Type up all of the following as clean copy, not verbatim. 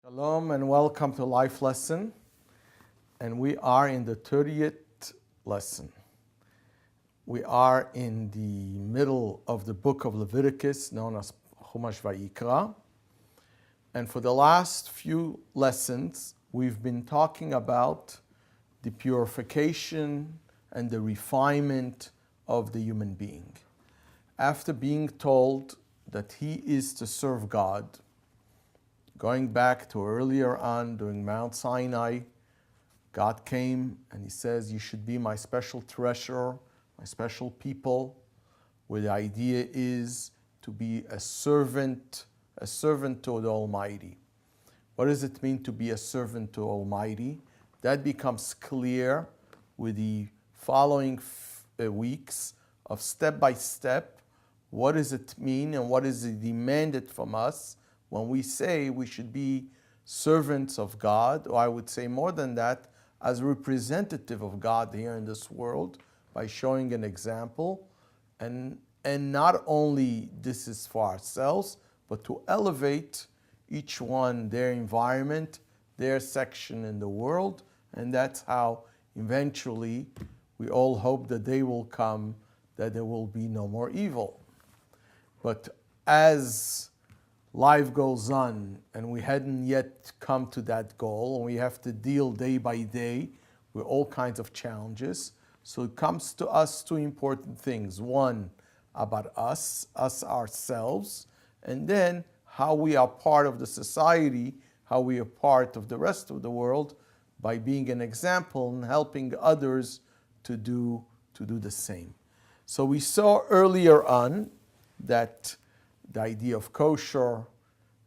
Shalom and welcome to Life Lesson. And we are in the 30th lesson. We are in the middle of the book of Leviticus, known as Chumash Vayikra. And for the last few lessons, we've been talking about the purification and the refinement of the human being. After being told that he is to serve God, going back to earlier on during Mount Sinai, God came and he says, you should be my special treasure, my special people, where the idea is to be a servant to the Almighty. What does it mean to be a servant to Almighty? That becomes clear with the following weeks of step by step. What does it mean and what is demanded from us when we say we should be servants of God, or I would say more than that, as representative of God here in this world by showing an example. And not only this is for ourselves, but to elevate each one their environment, their section in the world. And that's how eventually we all hope the day will come that there will be no more evil. But as life goes on and we hadn't yet come to that goal, and we have to deal day by day with all kinds of challenges. So it comes to us two important things. One, about us ourselves, and then how we are part of the society, how we are part of the rest of the world by being an example and helping others to do the same. So we saw earlier on that the idea of kosher,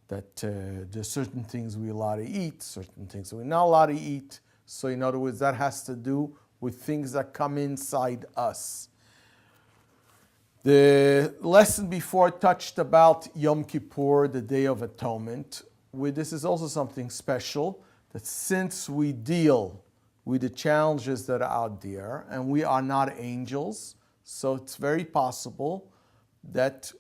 that there's certain things we're allowed to eat, certain things we're not allowed to eat. So in other words, that has to do with things that come inside us. The lesson before touched about Yom Kippur, the Day of Atonement. This is also something special, that since we deal with the challenges that are out there, and we are not angels, so it's very possible that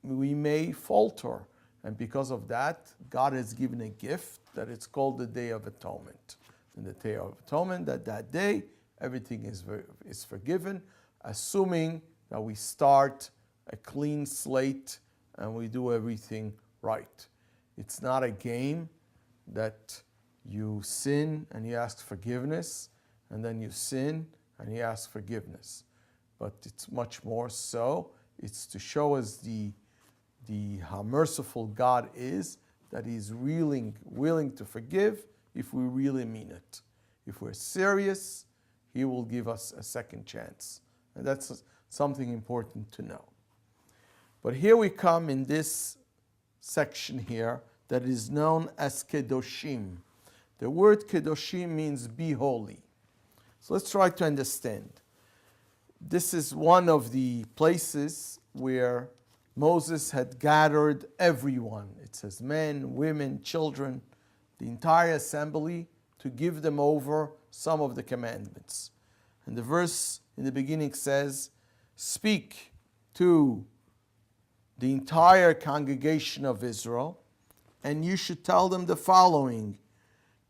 we may falter. And because of that, God has given a gift that it's called the Day of Atonement. And the Day of Atonement, that day, everything is forgiven, assuming that we start a clean slate and we do everything right. It's not a game that you sin and you ask forgiveness, and then you sin and you ask forgiveness. But it's much more so. It's to show us how merciful God is, that He's willing to forgive if we really mean it. If we're serious, He will give us a second chance. And that's something important to know. But here we come in this section here that is known as Kedoshim. The word Kedoshim means be holy. So let's try to understand. This is one of the places where Moses had gathered everyone. It says men, women, children, the entire assembly, to give them over some of the commandments. And the verse in the beginning says, speak to the entire congregation of Israel, and you should tell them the following: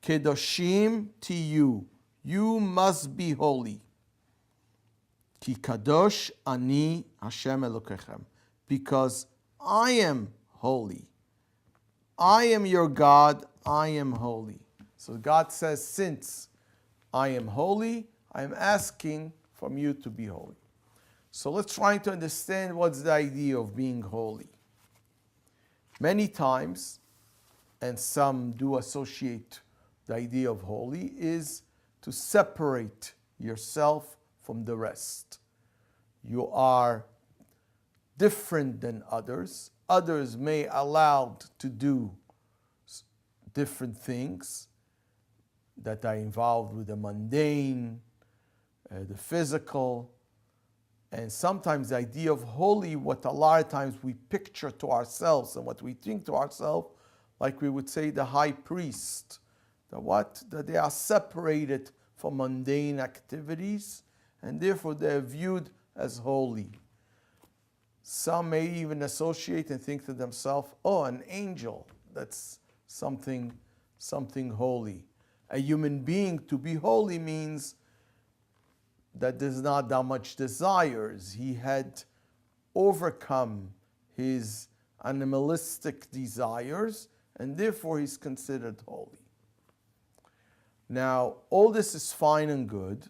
Kedoshim tiyu, you must be holy. Ki kadosh ani Hashem Elokechem, because I am holy. I am your God, I am holy. So God says, since I am holy, I am asking from you to be holy. So let's try to understand what's the idea of being holy. Many times, and some do associate the idea of holy, is to separate yourself from the rest. You are different than others. Others may allowed to do different things that are involved with the mundane, the physical, and sometimes the idea of holy, what a lot of times we picture to ourselves and what we think to ourselves, like we would say the high priest, that they are separated from mundane activities and therefore they are viewed as holy. Some may even associate and think to themselves, oh, an angel, that's something something holy. A human being to be holy means that there's not that much desires. He had overcome his animalistic desires, and therefore he's considered holy. Now, all this is fine and good,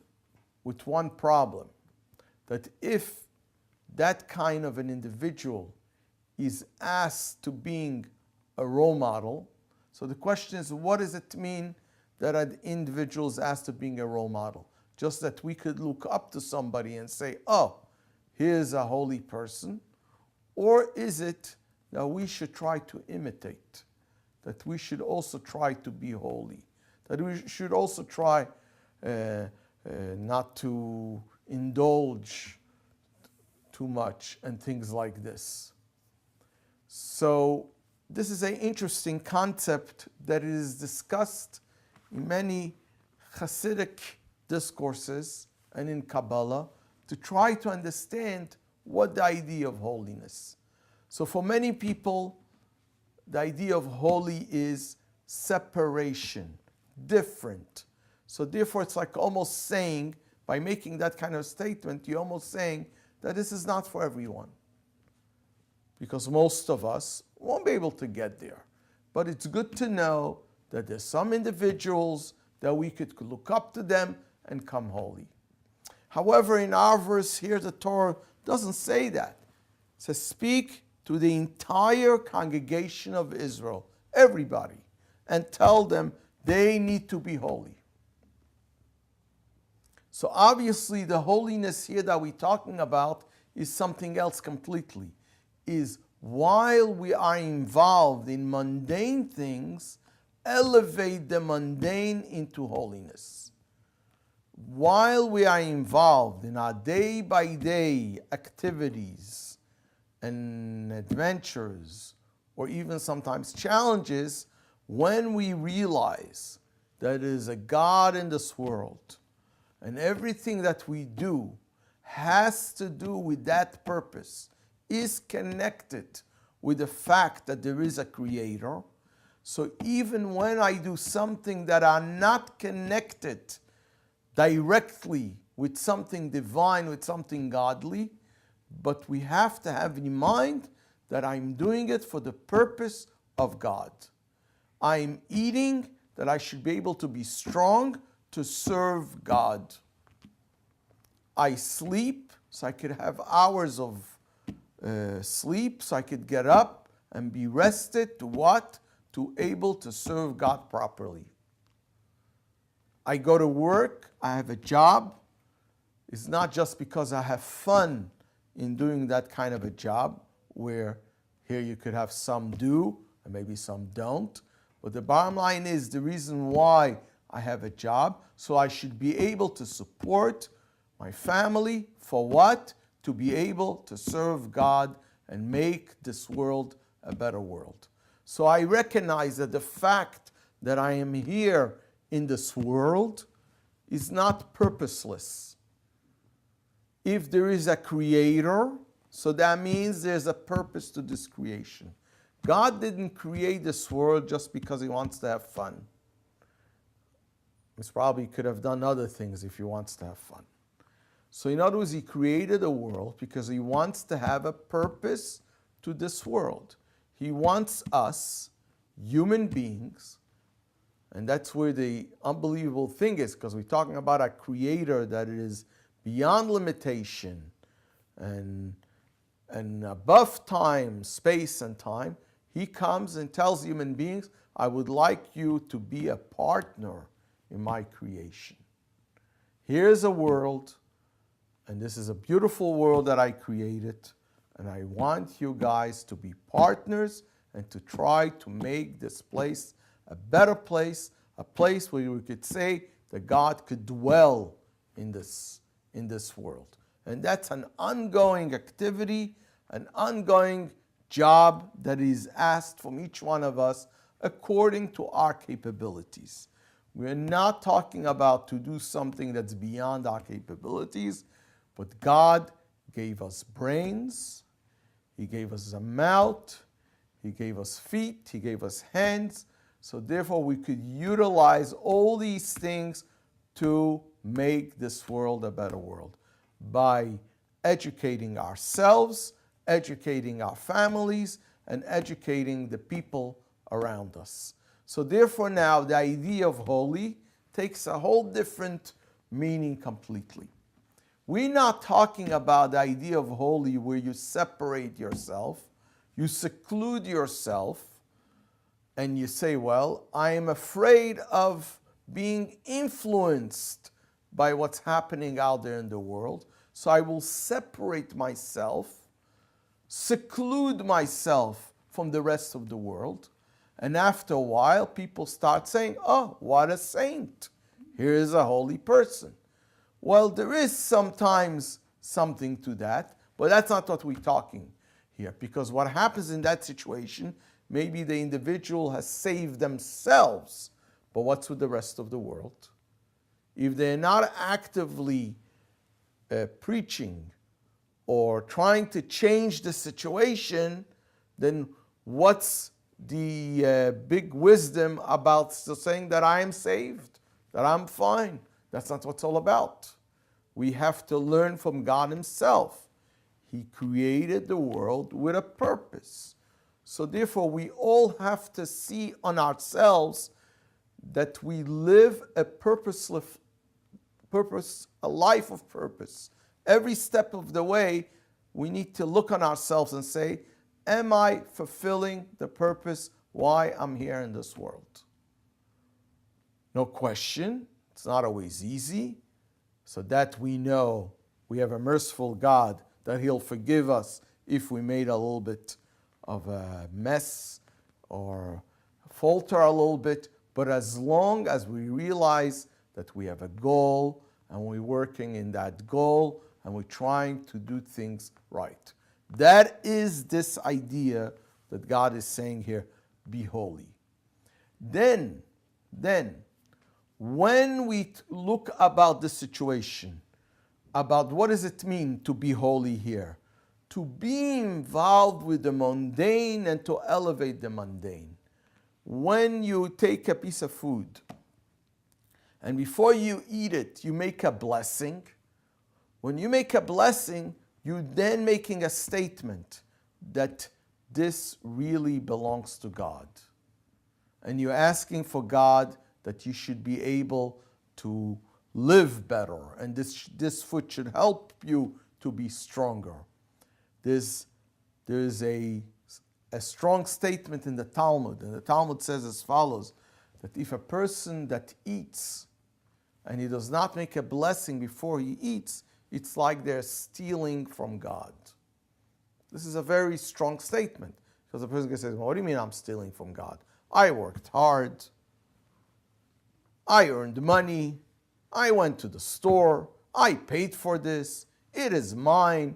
with one problem, that if that kind of an individual is asked to being a role model, so the question is, what does it mean that an individual is asked to being a role model? Just that we could look up to somebody and say, oh, here's a holy person? Or is it that we should try to imitate, that we should also try to be holy, that we should also try not to indulge too much and things like this? So this is an interesting concept that is discussed in many Hasidic discourses and in Kabbalah to try to understand what the idea of holiness. So for many people, the idea of holy is separation, different. So therefore it's like almost saying, by making that kind of statement, you're almost saying that this is not for everyone. Because most of us won't be able to get there. But it's good to know that there's some individuals that we could look up to them and come holy. However, in our verse here, the Torah doesn't say that. It says, speak to the entire congregation of Israel, everybody, and tell them they need to be holy. So obviously the holiness here that we're talking about is something else completely. Is while we are involved in mundane things, elevate the mundane into holiness. While we are involved in our day-by-day activities and adventures, or even sometimes challenges, when we realize that there is a God in this world, and everything that we do has to do with that purpose, is connected with the fact that there is a creator. So even when I do something that are not connected directly with something divine, with something godly, but we have to have in mind that I'm doing it for the purpose of God. I'm eating that I should be able to be strong to serve God. I sleep so I could have hours of sleep, so I could get up and be rested to what? To able to serve God properly. I go to work, I have a job. It's not just because I have fun in doing that kind of a job, where here you could have some do and maybe some don't. But the bottom line is the reason why I have a job, so I should be able to support my family. For what? To be able to serve God and make this world a better world. So I recognize that the fact that I am here in this world is not purposeless. If there is a creator, so that means there's a purpose to this creation. God didn't create this world just because he wants to have fun. He probably could have done other things if he wants to have fun. So in other words, he created a world because he wants to have a purpose to this world. He wants us, human beings, and that's where the unbelievable thing is, because we're talking about a creator that is beyond limitation and above time, space and time. He comes and tells human beings, I would like you to be a partner in my creation. Here's a world, and this is a beautiful world that I created, and I want you guys to be partners and to try to make this place a better place, a place where we could say that God could dwell in this world. And that's an ongoing activity, an ongoing job that is asked from each one of us according to our capabilities. We're not talking about to do something that's beyond our capabilities, but God gave us brains, he gave us a mouth, he gave us feet, he gave us hands, So therefore, we could utilize all these things to make this world a better world by educating ourselves, educating our families, and educating the people around us. So therefore now the idea of holy takes a whole different meaning completely. We're not talking about the idea of holy where you separate yourself, you seclude yourself, and you say, well, I am afraid of being influenced by what's happening out there in the world, so I will separate myself, seclude myself from the rest of the world, and after a while, people start saying, oh, what a saint. Here is a holy person. Well, there is sometimes something to that, but that's not what we're talking here, because what happens in that situation, maybe the individual has saved themselves, but what's with the rest of the world? If they're not actively preaching or trying to change the situation, then what's the big wisdom about saying that I am saved, that I'm fine? That's not what it's all about. We have to learn from God Himself. He created the world with a purpose. So therefore, we all have to see on ourselves that we live a life of purpose. Every step of the way, we need to look on ourselves and say, am I fulfilling the purpose why I'm here in this world? No question, it's not always easy. So that we know we have a merciful God, that He'll forgive us if we made a little bit of a mess or falter a little bit. But as long as we realize that we have a goal and we're working in that goal and we're trying to do things right. That is this idea that God is saying here, be holy. Then, when we look about the situation, about what does it mean to be holy here? To be involved with the mundane and to elevate the mundane. When you take a piece of food and before you eat it, you make a blessing. When you make a blessing, you're then making a statement that this really belongs to God. And you're asking for God that you should be able to live better, and this food should help you to be stronger. There's a strong statement in the Talmud, and the Talmud says as follows, that if a person that eats and he does not make a blessing before he eats, it's like they're stealing from God. This is a very strong statement, because the person can say, well, what do you mean I'm stealing from God? I worked hard. I earned money, I went to the store, I paid for this, it is mine.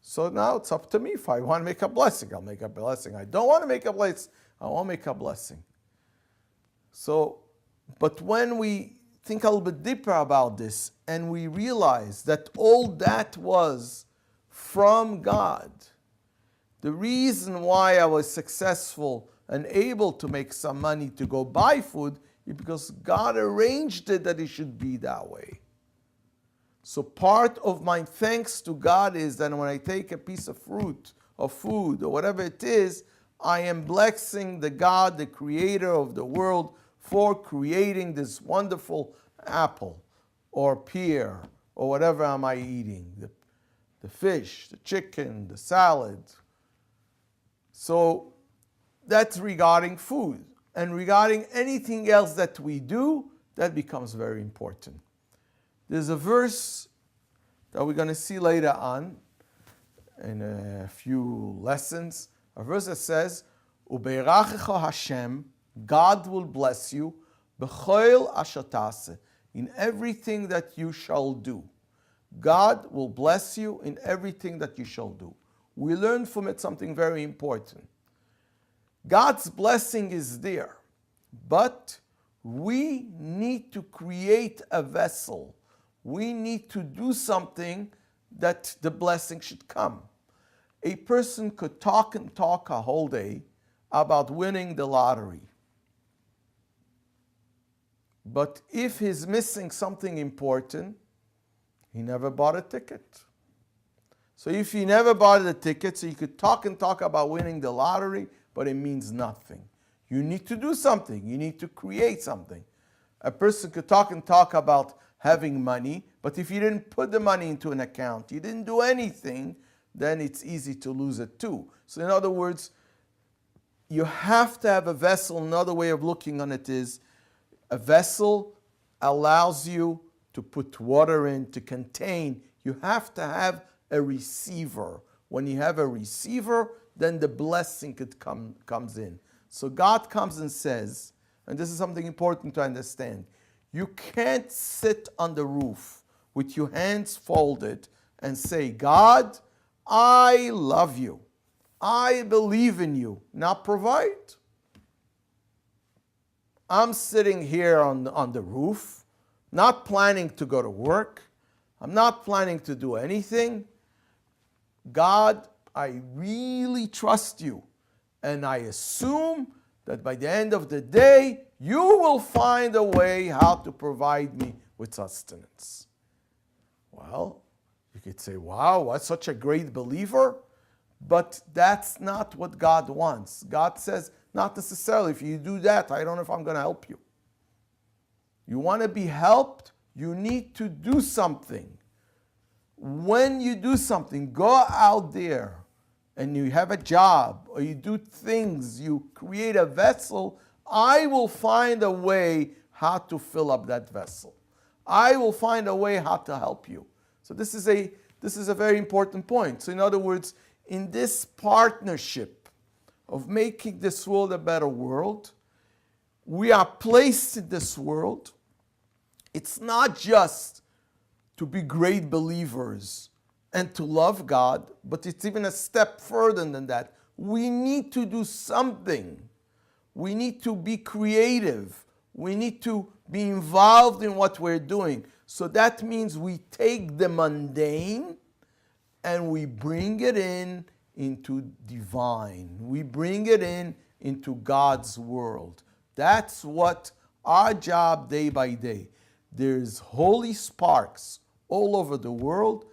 So now it's up to me. If I want to make a blessing, I'll make a blessing. I don't want to make a blessing, I won't make a blessing. So, but when we think a little bit deeper about this and we realize that all that was from God, the reason why I was successful and able to make some money to go buy food because God arranged it that it should be that way. So part of my thanks to God is that when I take a piece of fruit or food or whatever it is, I am blessing the God, the creator of the world, for creating this wonderful apple or pear or whatever am I eating, the fish, the chicken, the salad. So that's regarding food. And regarding anything else that we do, that becomes very important. There's a verse that we're going to see later on in a few lessons. A verse that says, "Ubeirachecha Hashem," God will bless you, "b'choil asher taseh," in everything that you shall do. God will bless you in everything that you shall do. We learn from it something very important. God's blessing is there, but we need to create a vessel. We need to do something that the blessing should come. A person could talk and talk a whole day about winning the lottery. But if he's missing something important, he never bought a ticket. So if he never bought the ticket, so you could talk and talk about winning the lottery, but it means nothing. You need to do something. You need to create something. A person could talk and talk about having money, but if you didn't put the money into an account, you didn't do anything, then it's easy to lose it too. So in other words, you have to have a vessel. Another way of looking on it is a vessel allows you to put water in, to contain. You have to have a receiver. When you have a receiver, then the blessing comes in. So God comes and says, and this is something important to understand, you can't sit on the roof with your hands folded and say, God, I love you. I believe in you. Now provide. I'm sitting here on the roof, not planning to go to work. I'm not planning to do anything. God, I really trust you. And I assume that by the end of the day, you will find a way how to provide me with sustenance. Well, you could say, wow, what's such a great believer? But that's not what God wants. God says, not necessarily. If you do that, I don't know if I'm going to help you. You want to be helped, you need to do something. When you do something, go out there and you have a job or you do things, you create a vessel, I will find a way how to fill up that vessel. I will find a way how to help you. So this is a very important point. So in other words, in this partnership of making this world a better world, we are placed in this world. It's not just to be great believers and to love God, but it's even a step further than that. We need to do something. We need to be creative. We need to be involved in what we're doing. So that means we take the mundane and we bring it into divine. We bring it into God's world. That's what our job day by day. There's holy sparks all over the world.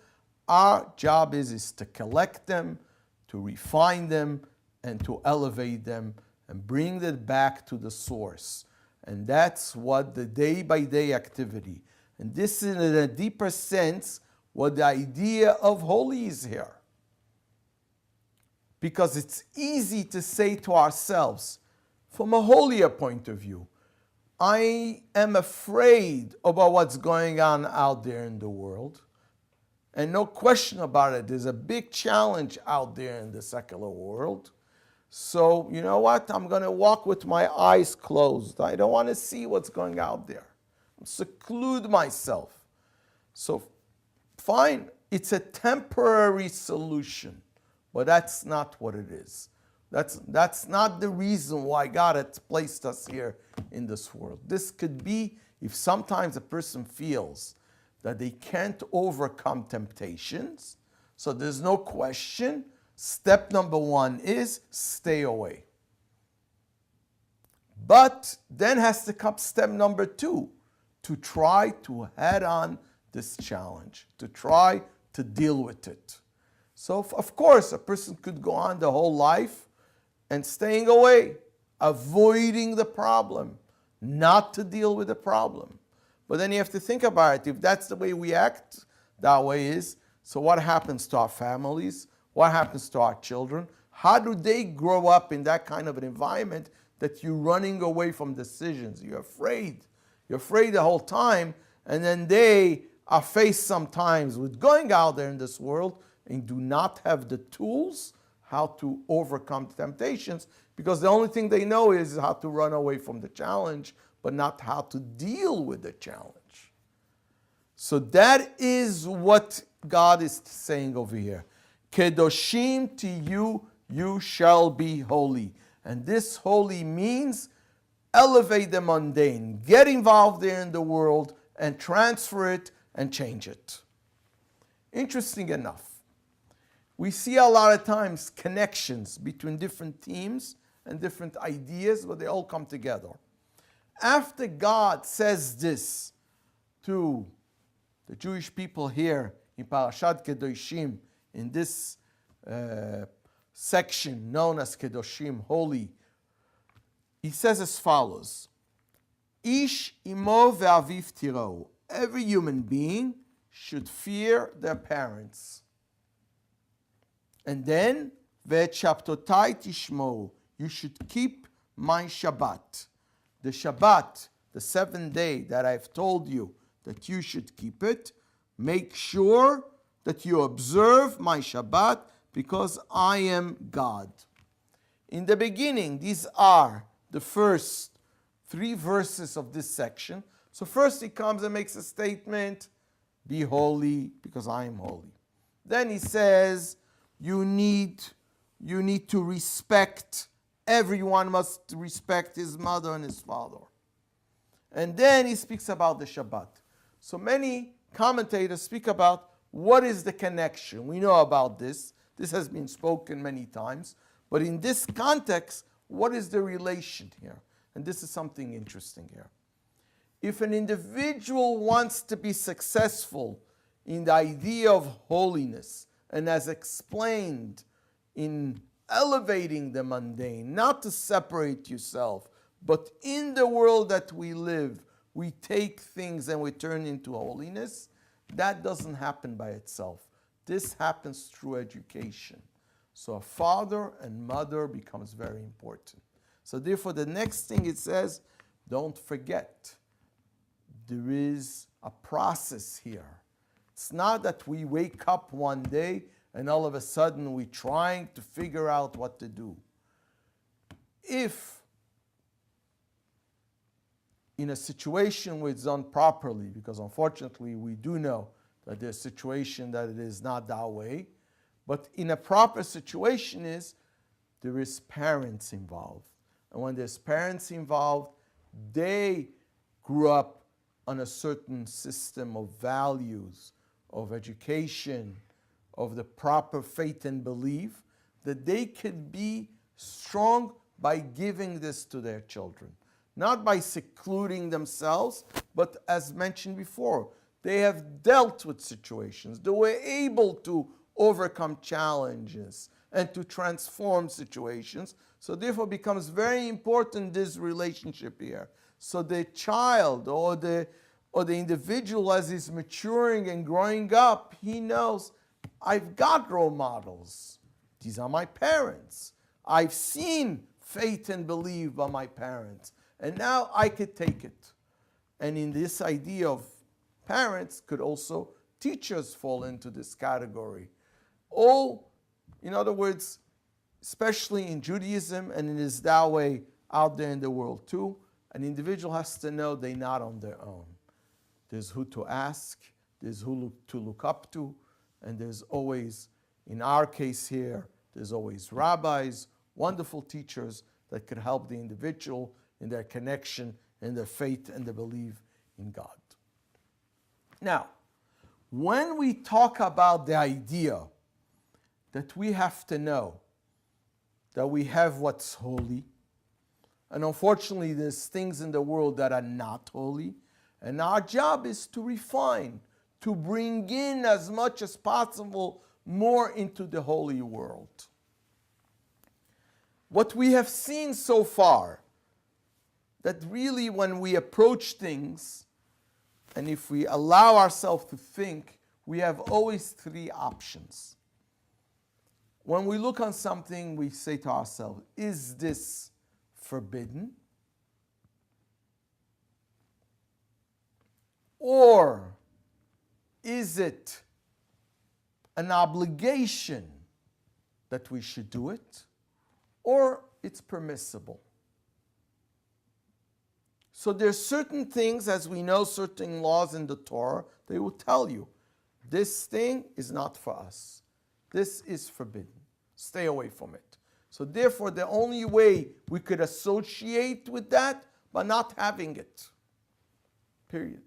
Our job is to collect them, to refine them, and to elevate them and bring it back to the source. And that's what the day-by-day activity. And this is in a deeper sense what the idea of holy is here. Because it's easy to say to ourselves, from a holier point of view, I am afraid about what's going on out there in the world. And no question about it, there's a big challenge out there in the secular world. So, you know what? I'm going to walk with my eyes closed. I don't want to see what's going out there. Seclude myself. So, fine, it's a temporary solution, but that's not what it is. That's not the reason why God has placed us here in this world. This could be if sometimes a person feels that they can't overcome temptations. So there's no question. Step number one is stay away. But then has to come step number two, to try to head on this challenge, to try to deal with it. So of course, a person could go on the whole life and staying away, avoiding the problem, not to deal with the problem. But then you have to think about it. If that's the way we act, that way is, so what happens to our families? What happens to our children? How do they grow up in that kind of an environment that you're running away from decisions? You're afraid. You're afraid the whole time, and then they are faced sometimes with going out there in this world and do not have the tools how to overcome temptations, because the only thing they know is how to run away from the challenge, but not how to deal with the challenge. So that is what God is saying over here. Kedoshim to you, you shall be holy. And this holy means elevate the mundane, get involved there in the world and transfer it and change it. Interesting enough, we see a lot of times connections between different teams and different ideas, but they all come together. after God says this to the Jewish people here in Parashat Kedoshim, in this section known as Kedoshim, holy, he says as follows: Ish imo ve'aviv tirau. Every human being should fear their parents. And then, ve'et shabtotai tishmou. You should keep my Shabbat. The Shabbat, the seventh day that I've told you that you should keep it, make sure that you observe my Shabbat because I am God. In the beginning, these are the first 3 verses of this section. So first he comes and makes a statement, be holy because I am holy. Then he says, you need to respect, everyone must respect his mother and his father. And then he speaks about the Shabbat. So many commentators speak about what is the connection. We know about this. This has been spoken many times. But in this context, what is the relation here? And this is something interesting here. If an individual wants to be successful in the idea of holiness, and as explained in elevating the mundane, not to separate yourself, but in the world that we live, we take things and we turn into holiness, that doesn't happen by itself. This happens through education. So a father and mother becomes very important. So therefore the next thing it says, don't forget, there is a process here. It's not that we wake up one day and all of a sudden we're trying to figure out what to do. If in a situation where it's done properly, because unfortunately we do know that there's a situation that it is not that way, but in a proper situation there is parents involved. And when there's parents involved, they grew up on a certain system of values, of education, of the proper faith and belief, that they could be strong by giving this to their children. Not by secluding themselves, but as mentioned before, they have dealt with situations. They were able to overcome challenges and to transform situations. So therefore it becomes very important, this relationship here. So the child or the individual, as he's maturing and growing up, he knows, I've got role models. These are my parents. I've seen faith and belief by my parents. And now I could take it. And in this idea of parents, could also teachers fall into this category. All, in other words, especially in Judaism, and it is that way out there in the world too, an individual has to know they're not on their own. There's who to ask, there's who to look up to, and there's always, in our case here, there's always rabbis, wonderful teachers that could help the individual in their connection, in their faith and their belief in God. Now, when we talk about the idea that we have to know that we have what's holy, and unfortunately there's things in the world that are not holy, and our job is to refine, to bring in as much as possible more into the holy world. What we have seen so far, that really when we approach things, and if we allow ourselves to think, we have always 3 options. When we look on something, we say to ourselves, is this forbidden? Or is it an obligation that we should do it? Or it's permissible? So there's certain things, as we know, certain laws in the Torah, they will tell you, this thing is not for us. This is forbidden. Stay away from it. So therefore, the only way we could associate with that, by not having it. Period.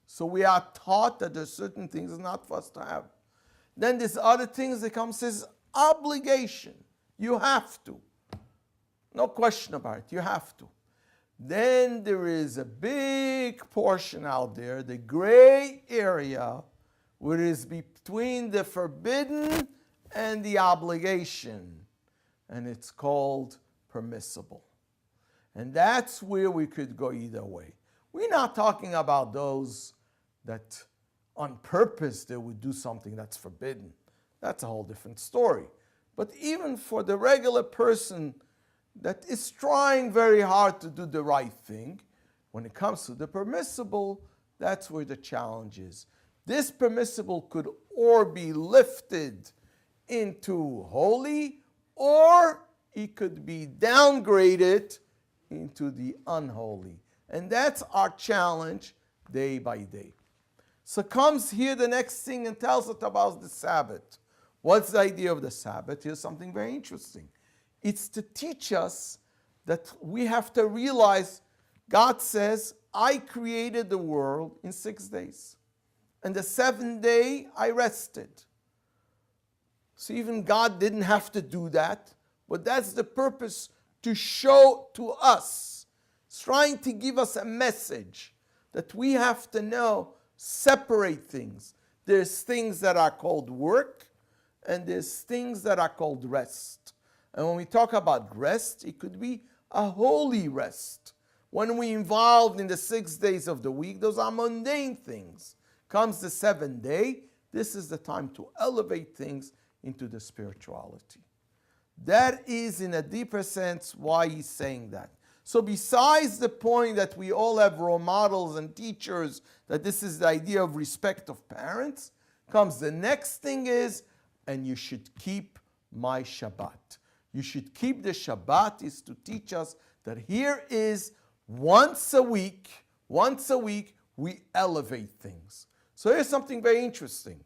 So we are taught that there's certain things not for us to have. Then there's other things that comes as obligation. You have to. No question about it. You have to. Then there is a big portion out there, the gray area, where it is between the forbidden and the obligation. And it's called permissible. And that's where we could go either way. We're not talking about those that on purpose they would do something that's forbidden. That's a whole different story. But even for the regular person that is trying very hard to do the right thing, when it comes to the permissible, that's where the challenge is. This permissible could or be lifted into holy, or it could be downgraded into the unholy. And that's our challenge day by day. So comes here the next thing and tells us about the Sabbath. What's the idea of the Sabbath? Here's something very interesting. It's to teach us that we have to realize God says, I created the world in 6 days. And the 7th day I rested. So even God didn't have to do that, but that's the purpose, to show to us. It's trying to give us a message that we have to know, separate things. There's things that are called work, and there's things that are called rest. And when we talk about rest, it could be a holy rest. When we involved in the 6 days of the week, those are mundane things. Comes the 7th day, this is the time to elevate things into the spirituality. That is, in a deeper sense, why he's saying that. So besides the point that we all have role models and teachers, that this is the idea of respect of parents, comes the next thing is, and you should keep my Shabbat. You should keep the Shabbat is to teach us that here is once a week, we elevate things. So here's something very interesting.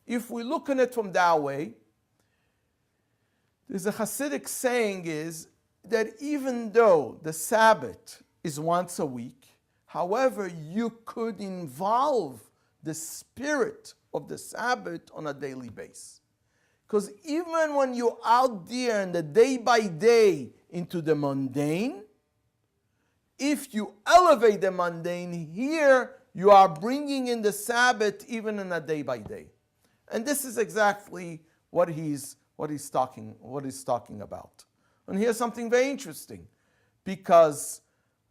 If we look at it from that way, there's a Hasidic saying is that even though the Sabbath is once a week, however, you could involve the spirit of the Sabbath on a daily basis. Because even when you're out there in the day by day into the mundane, if you elevate the mundane here, you are bringing in the Sabbath even in a day by day. And this is exactly what he's talking about. And here's something very interesting, because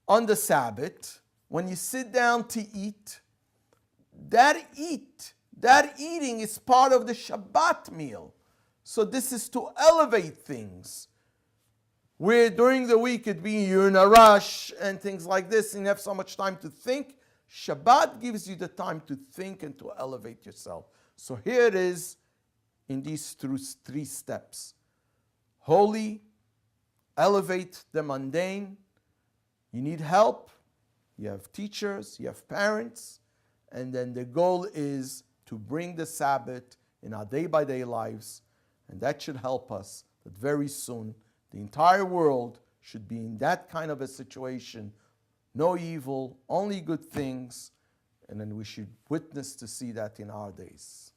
on the Sabbath, when you sit down to eat, that eating is part of the Shabbat meal. So this is to elevate things. Where during the week it'd be you're in a rush and things like this, and you have so much time to think. Shabbat gives you the time to think and to elevate yourself. So here it is in these 3 steps. Holy, elevate the mundane. You need help. You have teachers, you have parents. And then the goal is to bring the Sabbath in our day-by-day lives. And that should help us that very soon the entire world should be in that kind of a situation. No evil, only good things. And then we should witness to see that in our days.